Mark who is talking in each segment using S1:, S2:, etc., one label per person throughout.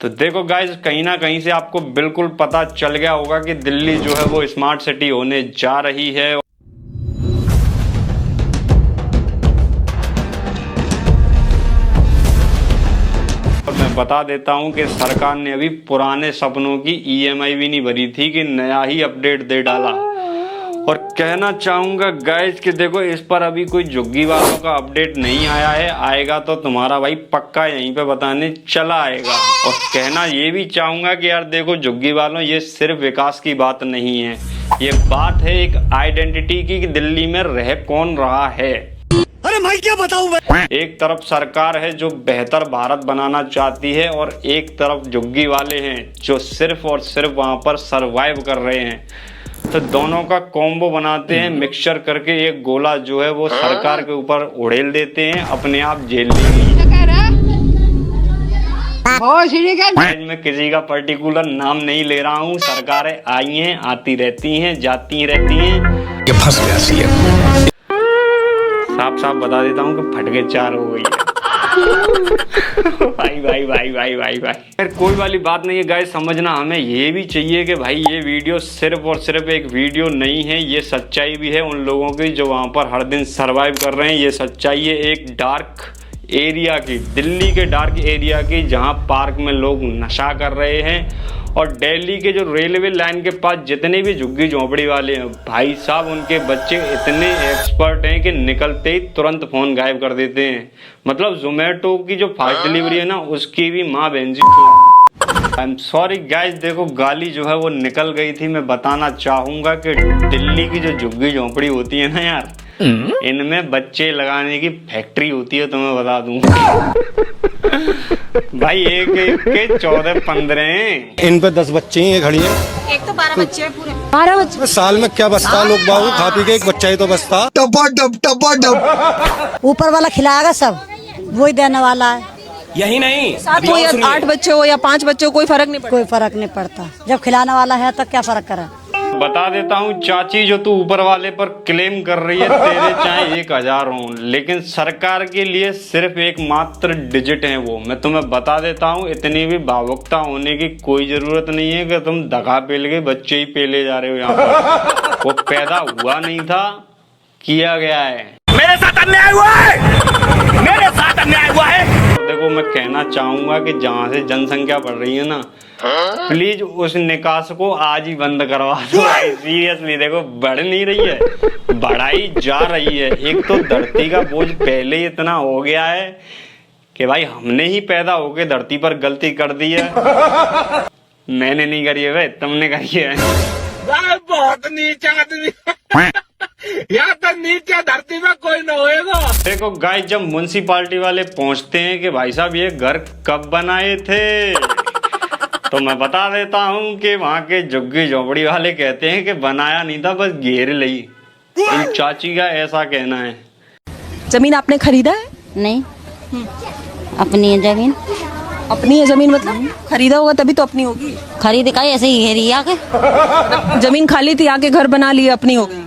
S1: तो देखो गाइस, कहीं ना कहीं से आपको बिल्कुल पता चल गया होगा कि दिल्ली जो है वो स्मार्ट सिटी होने जा रही है। और मैं बता देता हूं कि सरकार ने अभी पुराने सपनों की ईएमआई भी नहीं भरी थी कि नया ही अपडेट दे डाला। और कहना चाहूंगा गाइस कि देखो, इस पर अभी कोई झुग्गी वालों का अपडेट नहीं आया है। आएगा तो तुम्हारा भाई पक्का यहीं पे बताने चला आएगा। और कहना ये भी चाहूंगा कि यार देखो झुग्गी वालों, ये सिर्फ विकास की बात नहीं है, ये बात है एक आइडेंटिटी की कि दिल्ली में रह कौन रहा है।
S2: अरे भाई क्या बताऊं मैं।
S1: एक तरफ सरकार है जो बेहतर भारत बनाना चाहती है, और एक तरफ झुग्गी वाले हैं जो सिर्फ और सिर्फ वहां पर सरवाइव कर रहे हैं। तो दोनों का कॉम्बो बनाते हैं, मिक्सचर करके एक गोला जो है वो सरकार के ऊपर उड़ेल देते हैं, अपने आप जेल में। मैं किसी का पर्टिकुलर नाम नहीं ले रहा हूँ। सरकारें आई हैं, आती रहती हैं, जाती रहती हैं।
S2: ये फंस गया सीएम।
S1: साफ साफ बता देता हूँ कि फटके चार हो गई है। भाई भाई भाई भाई भाई भाई यार, कोई वाली बात नहीं है गाइस। समझना हमें ये भी चाहिए कि भाई ये वीडियो सिर्फ और सिर्फ एक वीडियो नहीं है, ये सच्चाई भी है उन लोगों की जो वहां पर हर दिन सरवाइव कर रहे हैं। ये सच्चाई है एक डार्क एरिया की, दिल्ली के डार्क एरिया की, जहां पार्क में लोग नशा कर रहे हैं। और दिल्ली के जो रेलवे लाइन के पास जितने भी झुग्गी झोंपड़ी वाले हैं, भाई साहब उनके बच्चे इतने एक्सपर्ट हैं कि निकलते ही तुरंत फोन गायब कर देते हैं। मतलब जोमेटो की जो फास्ट डिलीवरी है ना, उसकी भी माँ बहन जी। आई एम सॉरी गाइस, देखो गाली जो है वो निकल गई थी। मैं बताना चाहूंगा कि दिल्ली की जो झुग्गी झोंपड़ी होती है ना यार, इनमें बच्चे लगाने की फैक्ट्री होती है, तुम्हें बता दूं। भाई एक एक के 14-15
S2: इन पे 10 बच्चे ही खड़ी है।
S3: एक तो 12 बच्चे हैं पूरे। 12 बच्चे
S2: साल में क्या बचता लोग बाबू, खा पी के एक बच्चा ही तो बचता। टपा टप
S4: ऊपर वाला खिलाएगा सब, वही देने वाला है।
S5: यही नहीं,
S3: 7 हो या 8 बच्चे हो या 5 बच्चे हो, कोई फर्क नहीं पड़ता।
S4: कोई फर्क नहीं पड़ता, जब खिलाने वाला है तब क्या फर्क करा।
S1: बता देता हूँ चाची, जो तू ऊपर वाले पर क्लेम कर रही है, तेरे चाहे 1000 हो, लेकिन सरकार के लिए सिर्फ एक मात्र डिजिट है वो। मैं तुम्हें बता देता हूँ, इतनी भी भावुकता होने की कोई जरूरत नहीं है कि तुम दगा पेल के बच्चे ही पेले जा रहे हो यहाँ पर। वो पैदा हुआ नहीं था, किया गया है।
S5: मेरे साथ अन्याय हुआ है, मेरे साथ अन्याय हुआ है।
S1: देखो मैं कहना चाहूंगा कि जहाँ से जनसंख्या बढ़ रही है ना, प्लीज उस निकास को आज ही बंद करवा दो। सीरियसली देखो, बढ़ नहीं रही है, बढ़ाई जा रही है। एक तो धरती का बोझ पहले ही इतना हो गया है कि भाई हमने ही पैदा होके धरती पर गलती कर दी है। मैंने नहीं करी है भाई, तुमने करी है।
S5: बहुत नीचा आदमी। यहाँ तो नीचे धरती में कोई न होएगा।
S1: देखो गाइस, जब म्युनिसिपालिटी वाले पहुंचते हैं कि भाई साहब ये घर कब बनाए थे, तो मैं बता देता हूँ कि वहाँ के झुग्गी झोपड़ी वाले कहते हैं कि बनाया नहीं था, बस घेर ली। इन चाची का ऐसा कहना है।
S3: जमीन आपने खरीदा है?
S4: नहीं, अपनी है जमीन।
S3: अपनी है जमीन, मतलब खरीदा होगा तभी तो अपनी होगी।
S4: खरीद का ऐसे ही घेरी आके।
S3: जमीन खाली थी, आके घर बना लिए, अपनी हो गई।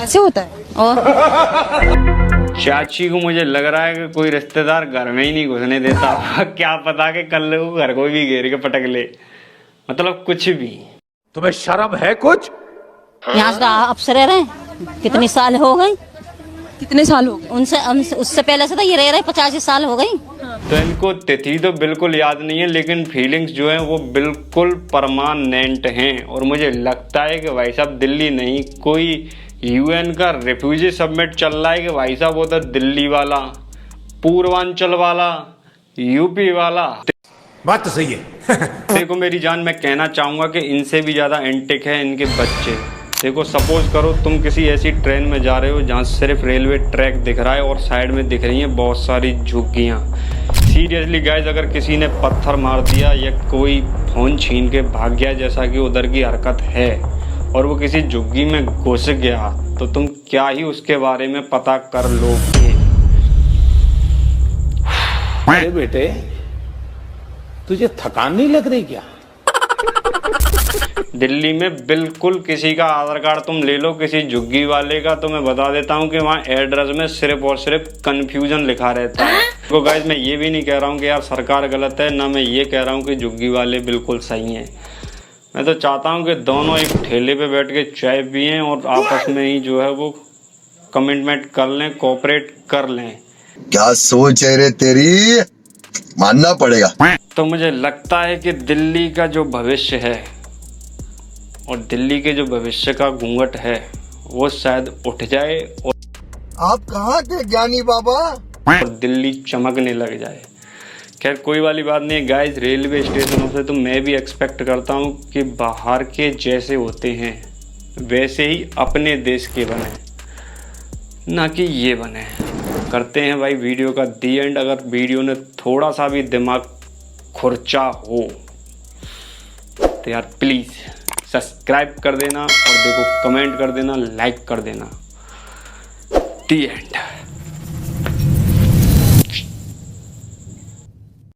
S3: ऐसे होता है।
S4: और
S1: चाची को मुझे लग रहा है कि कोई रिश्तेदार घर में ही नहीं घुसने देता। क्या पता कि कल वो घर को भी घेर के पटक ले, मतलब कुछ भी।
S5: तुम्हें शर्म है कुछ?
S4: यहाँ से अफसर रहे कितनी साल हो गई।
S3: कितने साल हो गए?
S4: उनसे उससे पहले से तो ये रह रहे 85 साल हो गई।
S1: तो इनको तिथि तो बिल्कुल याद नहीं है, लेकिन फीलिंग्स जो हैं वो बिल्कुल परमानेंट हैं। और मुझे लगता है कि भाई साहब दिल्ली नहीं, कोई यूएन का रिफ्यूजी सबमिट चल रहा है कि भाई साहब उधर दिल्ली वाला, पूर्वांचल वाला, यूपी वाला।
S5: बात तो सही है।
S1: देखो मेरी जान, मैं कहना चाहूंगा कि इनसे भी ज्यादा एंटिक है इनके बच्चे। देखो सपोज करो तुम किसी ऐसी ट्रेन में जा रहे हो जहाँ सिर्फ रेलवे ट्रैक दिख रहा है और साइड में दिख रही हैं बहुत सारी झुग्गियाँ। सीरियसली गाइज, अगर किसी ने पत्थर मार दिया या कोई फोन छीन के भाग गया, जैसा कि उधर की हरकत है, और वो किसी झुग्गी में घुस गया, तो तुम क्या ही उसके बारे में पता कर लोगे।
S5: अरे बेटे, तुझे थकान नहीं लग रही क्या?
S1: दिल्ली में बिल्कुल किसी का आधार कार्ड तुम ले लो, किसी झुग्गी वाले का, तो मैं बता देता हूँ कि वहाँ एड्रेस में सिर्फ और सिर्फ कंफ्यूजन लिखा रहता है। तो गाइस मैं ये भी नहीं कह रहा हूँ कि यार सरकार गलत है, ना मैं ये कह रहा हूँ कि झुग्गी वाले बिल्कुल सही हैं। मैं तो चाहता हूँ कि दोनों एक ठेले पे बैठ के चाय पिएं और आपस में ही जो है वो कमिटमेंट कर लें, कोऑपरेट कर लें।
S6: क्या सोच है रे तेरी, मानना पड़ेगा।
S1: तो मुझे लगता है कि दिल्ली का जो भविष्य है और दिल्ली के जो भविष्य का घूंघट है वो शायद उठ जाए और
S2: आप कहाँ थे ज्ञानी बाबा?
S1: और दिल्ली चमकने लग जाए। खैर कोई वाली बात नहीं है गाइस, रेलवे स्टेशनों से तो मैं भी एक्सपेक्ट करता हूँ कि बाहर के जैसे होते हैं वैसे ही अपने देश के बने, ना कि ये बने। करते हैं भाई वीडियो का दी एंड। अगर वीडियो ने थोड़ा सा भी दिमाग खुरचा हो तो यार प्लीज़ सब्सक्राइब कर देना और देखो कमेंट कर देना, लाइक कर देना। दी एंड।